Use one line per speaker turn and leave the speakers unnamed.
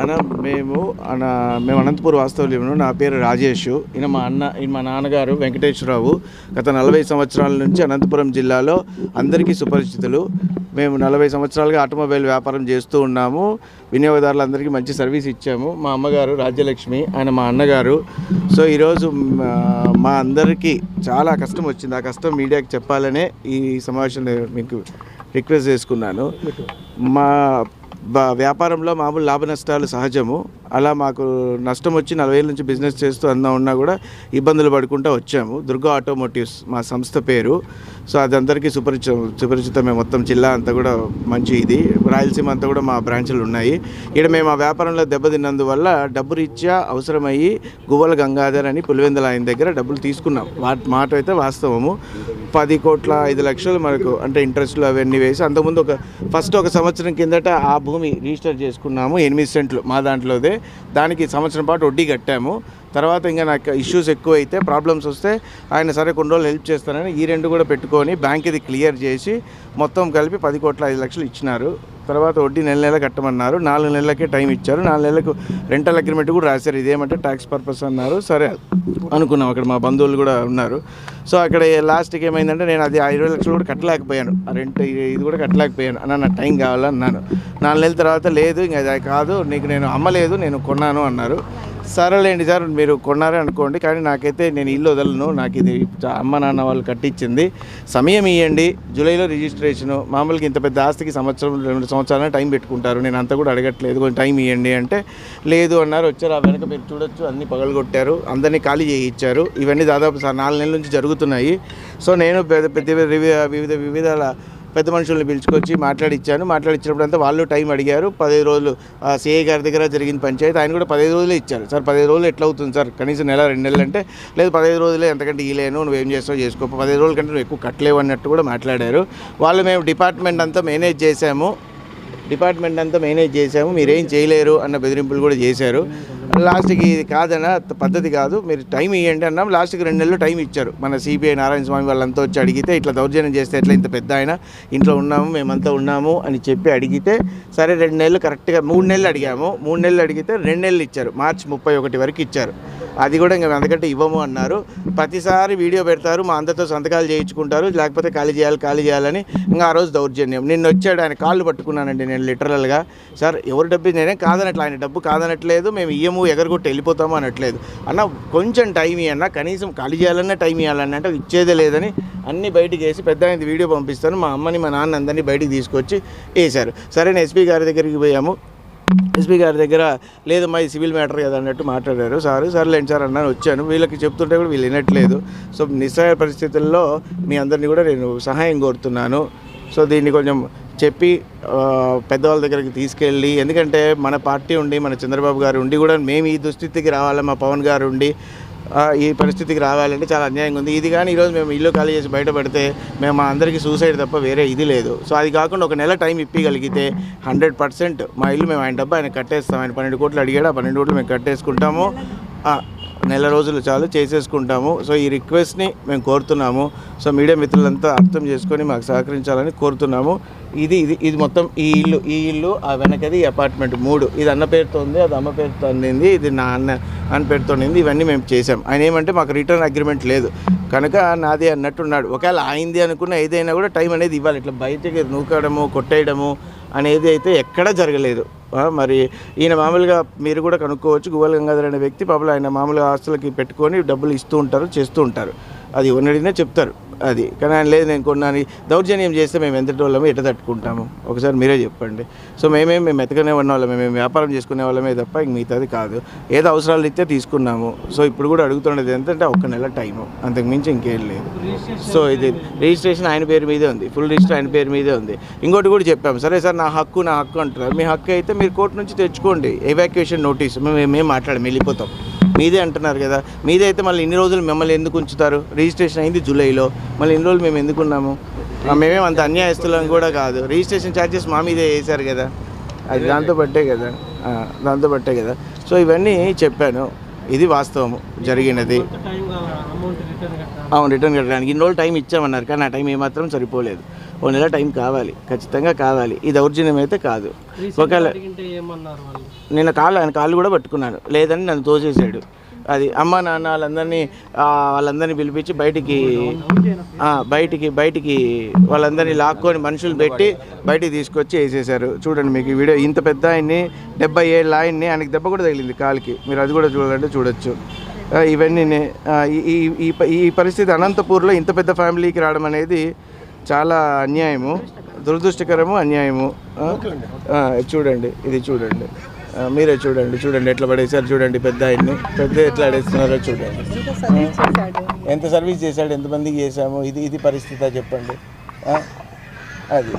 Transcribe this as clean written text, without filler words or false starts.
అన్న మేము అనంతపూర్ వాస్తవ్యంలో. నా పేరు రాజేష్. ఈయన మా నాన్నగారు వెంకటేశ్వరరావు. గత 40 సంవత్సరాల నుంచి అనంతపురం జిల్లాలో అందరికీ సుపరిచితులు. మేము 40 సంవత్సరాలుగా ఆటోమొబైల్ వ్యాపారం చేస్తూ ఉన్నాము. వినియోగదారులందరికీ మంచి సర్వీస్ ఇచ్చాము. మా అమ్మగారు రాజ్యలక్ష్మి, ఆయన మా అన్నగారు. సో ఈరోజు మా అందరికీ చాలా కష్టం వచ్చింది. ఆ కష్టం మీడియాకి చెప్పాలనే ఈ సమావేశం మీకు రిక్వెస్ట్ చేసుకున్నాను. మా వ్యాపారంలో మామూలు లాభ నష్టాలు సహజము. అలా మాకు నష్టం వచ్చి 40 ఏళ్ళ నుంచి బిజినెస్ చేస్తూ ఉన్నా కూడా ఇబ్బందులు పడుకుంటూ వచ్చాము. దుర్గా ఆటోమోటివ్స్ మా సంస్థ పేరు. సో అది అందరికీ సుపరిచితమే. మొత్తం జిల్లా అంతా కూడా మంచి ఇది, రాయలసీమ అంతా కూడా మా బ్రాంచ్లు ఉన్నాయి. ఇక్కడ మేము ఆ వ్యాపారంలో దెబ్బతిన్నందువల్ల డబ్బు రీత్యా అవసరమయ్యి గువ్వల గంగాధర్ అని పులివెందుల ఆయన దగ్గర డబ్బులు తీసుకున్నాం. మాట అయితే వాస్తవము. 10,05,00,000 మనకు అంటే ఇంట్రెస్ట్లు అవన్నీ వేసి, అంతకుముందు ఒక సంవత్సరం కిందట ఆ భూమి రిజిస్టర్ చేసుకున్నాము. 8 సెంట్లు మా దాంట్లోదే. దానికి సంవత్సరం పాటు వడ్డీ కట్టాము. తర్వాత ఇంకా నాకు ఇష్యూస్ ఎక్కువైతే, ప్రాబ్లమ్స్ వస్తే ఆయన సరే కొన్ని రోజులు హెల్ప్ చేస్తానని ఈ 2 కూడా పెట్టుకొని బ్యాంక్ ఇది క్లియర్ చేసి మొత్తం కలిపి 10,05,00,000 ఇచ్చినారు. తర్వాత వడ్డీ నెల కట్టమన్నారు. 4 నెలలకే టైం ఇచ్చారు. 4 నెలలకు రెంటల్ అగ్రిమెంట్ కూడా రాశారు. ఇదేమంటే ట్యాక్స్ పర్పస్ అన్నారు. సరే అనుకున్నాం. అక్కడ మా బంధువులు కూడా ఉన్నారు. సో అక్కడ లాస్ట్కి ఏమైందంటే నేను అది 20 లక్షలు కూడా కట్టలేకపోయాను. ఆ రెంట్ ఇది కూడా కట్టలేకపోయాను. నాకు టైం కావాలన్నాను. 4 నెలల తర్వాత లేదు ఇంకా అది కాదు, నీకు నేను అమ్మలేదు, నేను కొన్నాను అన్నారు. సరేలేండి సార్, మీరు కొన్నారే అనుకోండి, కానీ నాకైతే నేను ఇల్లు వదలను, నాకు ఇది అమ్మ నాన్న వాళ్ళు కట్టించింది, సమయం ఇవ్వండి, జూలైలో రిజిస్ట్రేషను. మామూలుగా ఇంత పెద్ద ఆస్తికి 2 సంవత్సరాలు టైం పెట్టుకుంటారు, నేను అంతా కూడా అడగట్లేదు, కొంచెం టైం ఇవ్వండి అంటే లేదు అన్నారు. వచ్చారు. ఆ వెనక మీరు చూడొచ్చు, అన్ని పగలగొట్టారు, అందరినీ ఖాళీ చేయించారు. ఇవన్నీ దాదాపు 4 నెలల నుంచి జరుగుతున్నాయి. సో నేను వివిధ పెద్ద మనుషుల్ని పిలుచుకొచ్చి మాట్లాడిచ్చినప్పుడు అంతా వాళ్ళు టైం అడిగారు. 15 రోజులు సిఐ గారి దగ్గర జరిగిన పంచాయతీ, ఆయన కూడా 15 రోజులే ఇచ్చారు. సార్ 15 రోజులు ఎట్లా అవుతుంది సార్, కనీసం నెల 2 నెలలు అంటే లేదు 15 రోజులే, ఎంతకంటే ఇలేను, నువ్వేం చేస్తావు చేసుకో, 15 రోజుల కంటే నువ్వు ఎక్కువ కట్టలేవు అన్నట్టు కూడా మాట్లాడారు వాళ్ళు. మేము డిపార్ట్మెంట్ అంతా మేనేజ్ చేసాము, మీరేం చేయలేరు అన్న బెదిరింపులు కూడా చేశారు. లాస్ట్కి ఇది కాదన్నా, పద్ధతి కాదు, మీరు టైం ఇవ్వండి అన్నాం. లాస్ట్కి 2 నెలలు టైం ఇచ్చారు. మన సిబిఐ నారాయణ స్వామి వాళ్ళంతా వచ్చి అడిగితే ఇట్లా దౌర్జన్యం చేస్తే ఎట్లా, ఇంత పెద్ద ఆయన ఇంట్లో ఉన్నాము, మేమంతా ఉన్నాము అని చెప్పి అడిగితే సరే 2 నెలలు కరెక్ట్గా 3 నెలలు అడిగాము. 3 నెలలు అడిగితే 2 నెలలు ఇచ్చారు. మార్చి 31 వరకు ఇచ్చారు. అది కూడా ఇంకా అందుకంటే ఇవ్వము అన్నారు. ప్రతిసారి వీడియో పెడతారు, మా అందరితో సంతకాలు చేయించుకుంటారు, లేకపోతే ఖాళీ చేయాలని. ఇంకా ఆ రోజు దౌర్జన్యం. నిన్న వచ్చాడు, ఆయన కాళ్ళు పట్టుకున్నానండి నేను లిటరల్గా. సార్ ఎవరు డబ్బు నేనే కాదనట్లు, ఆయన డబ్బు కాదనట్లేదు, మేము ఇయ్యము ఎగరగొట్టి వెళ్ళిపోతాము అనట్లేదు. అన్న కొంచెం టైం ఇవ్వన్నా, కనీసం ఖాళీ చేయాలన్నా టైం ఇవ్వాలన్నా అంటే ఇచ్చేదే లేదని అన్నీ బయటికి వేసి పెద్ద ఆయన వీడియో పంపిస్తాను, మా అమ్మని మా నాన్న అందరినీ బయటికి తీసుకొచ్చి వేశారు. సరే నేను ఎస్పీ గారి దగ్గరికి పోయాము. ఎస్పీ గారి దగ్గర లేదమ్మా ఇది సివిల్ మ్యాటర్ కదా అన్నట్టు మాట్లాడారు. సర్లేండి సార్ అన్నాను. వచ్చాను, వీళ్ళకి చెప్తుంటే కూడా వీళ్ళు వినట్లేదు. సో నిస్సహాయ పరిస్థితుల్లో మీ అందరినీ కూడా నేను సహాయం కోరుతున్నాను. సో దీన్ని కొంచెం చెప్పి పెద్దవాళ్ళ దగ్గరికి తీసుకెళ్ళి, ఎందుకంటే మన పార్టీ ఉండి, మన చంద్రబాబు గారు ఉండి కూడా మేము ఈ దుస్థితికి రావాలి, మా పవన్ గారు ఉండి ఈ పరిస్థితికి రావాలంటే చాలా అన్యాయంగా ఉంది. ఇది కానీ ఈరోజు మేము ఇల్లు ఖాళీ చేసి బయటపడితే మేము మా అందరికీ సూసైడ్ తప్ప వేరే ఇది లేదు. సో అది కాకుండా ఒక నెల టైం ఇప్పగలిగితే 100% మా ఇల్లు మేము ఆయన డబ్బు ఆయన కట్టేస్తాం. ఆయన 12 కోట్లు అడిగాడు, ఆ 12 కోట్లు మేము కట్టేసుకుంటాము. నెల రోజులు చాలు చేసేసుకుంటాము. సో ఈ రిక్వెస్ట్ని మేము కోరుతున్నాము. సో మీడియా మిత్రులంతా అర్థం చేసుకొని మాకు సహకరించాలని కోరుతున్నాము. ఇది మొత్తం ఈ ఇల్లు ఆ వెనకది అపార్ట్మెంట్ 3, ఇది అన్న పేరుతో ఉంది, అది అమ్మ పేరుతో అందింది, ఇది నా అన్న పేరుతో ఉంది. ఇవన్నీ మేము చేసాం. ఆయన ఏమంటే మాకు రిటర్న్ అగ్రిమెంట్ లేదు కనుక నాది అన్నట్టున్నాడు. ఒకవేళ అయింది అనుకున్న ఏదైనా కూడా టైం అనేది ఇవ్వాలి. ఇట్లా బయటకి నూకడము కొట్టేయడము అనేది అయితే ఎక్కడా జరగలేదు. మరి ఈయన మామూలుగా మీరు కూడా కనుక్కోవచ్చు, గువ్వల గంగాధర్ అనే వ్యక్తి పాపలు ఆయన మామూలుగా ఆస్తులకి పెట్టుకొని డబ్బులు ఇస్తూ ఉంటారు, చేస్తూ ఉంటారు. అది ఉన్నడినే చెప్తారు. అది కానీ ఆయన లేదు నేను కొన్నాను. దౌర్జన్యం చేస్తే మేము ఎంతటి వాళ్ళమే ఎట్లా తట్టుకుంటాము ఒకసారి మీరే చెప్పండి. సో మేము ఎతకనే ఉన్న వాళ్ళమే, మేము వ్యాపారం చేసుకునే వాళ్ళమే తప్ప ఇంక మిగతాది కాదు. ఏదో అవసరాలు ఇస్తే తీసుకున్నాము. సో ఇప్పుడు కూడా అడుగుతున్నది ఎంతంటే 1 నెల టైము, అంతకుమించి ఇంకేం లేదు. సో ఇది రిజిస్ట్రేషన్ ఆయన పేరు మీదే ఉంది, ఫుల్ రిజిస్టర్ ఆయన పేరు మీదే ఉంది. ఇంకోటి కూడా చెప్పాము, సరే సార్ నా హక్కు అంటున్నారు. మీ హక్కు అయితే మీరు కోర్టు నుంచి తెచ్చుకోండి, ఎవాక్యుయేషన్ నోటీస్. మేము మాట్లాడి వెళ్ళిపోతాం. మీదే అంటున్నారు కదా, మీదే అయితే మళ్ళీ ఇన్ని రోజులు మిమ్మల్ని ఎందుకు ఉంచుతారు? రిజిస్ట్రేషన్ అయింది జూలైలో, మళ్ళీ ఇన్ని రోజులు మేము ఎందుకున్నాము? మేమేం అంత అన్యాయస్తులం కూడా కాదు. రిజిస్ట్రేషన్ ఛార్జెస్ మా మీదే వేశారు కదా, అది దాంతో బట్టే కదా. సో ఇవన్నీ చెప్పాను. ఇది వాస్తవము జరిగినది. అవును, రిటర్న్ కట్టడానికి ఇన్ని రోజులు టైం ఇచ్చామన్నారు, కానీ ఆ టైం ఏమాత్రం సరిపోలేదు. 1 నెల టైం కావాలి, ఖచ్చితంగా కావాలి. ఇది దౌర్జన్యం అయితే కాదు. ఒకవేళ నేను ఆయన కాళ్ళు కూడా పట్టుకున్నాను, లేదని నన్ను తోసేసాడు. అది అమ్మ నాన్న వాళ్ళందరినీ పిలిపించి బయటికి వాళ్ళందరినీ లాక్కొని మనుషులు పెట్టి బయటికి తీసుకొచ్చి వేసేసారు. చూడండి మీకు ఈ వీడియో. ఇంత పెద్ద ఆయన్ని 70 ఏళ్ళ ఆయన్ని, ఆయనకి దెబ్బ కూడా తగిలింది కాలికి. మీరు అది కూడా చూడాలంటే చూడొచ్చు. ఇవన్నీ ఈ పరిస్థితి అనంతపూర్లో ఇంత పెద్ద ఫ్యామిలీకి రావడం అనేది చాలా అన్యాయము, దురదృష్టకరము, అన్యాయము. చూడండి, ఇది చూడండి, మీరే చూడండి ఎట్లా పడేసారు. చూడండి పెద్ద ఆయన్ని ఎట్లా పడేస్తున్నారో చూడండి. ఎంత సర్వీస్ చేశాడు, ఎంతమందికి చేశాము. ఇది పరిస్థితి చెప్పండి. అది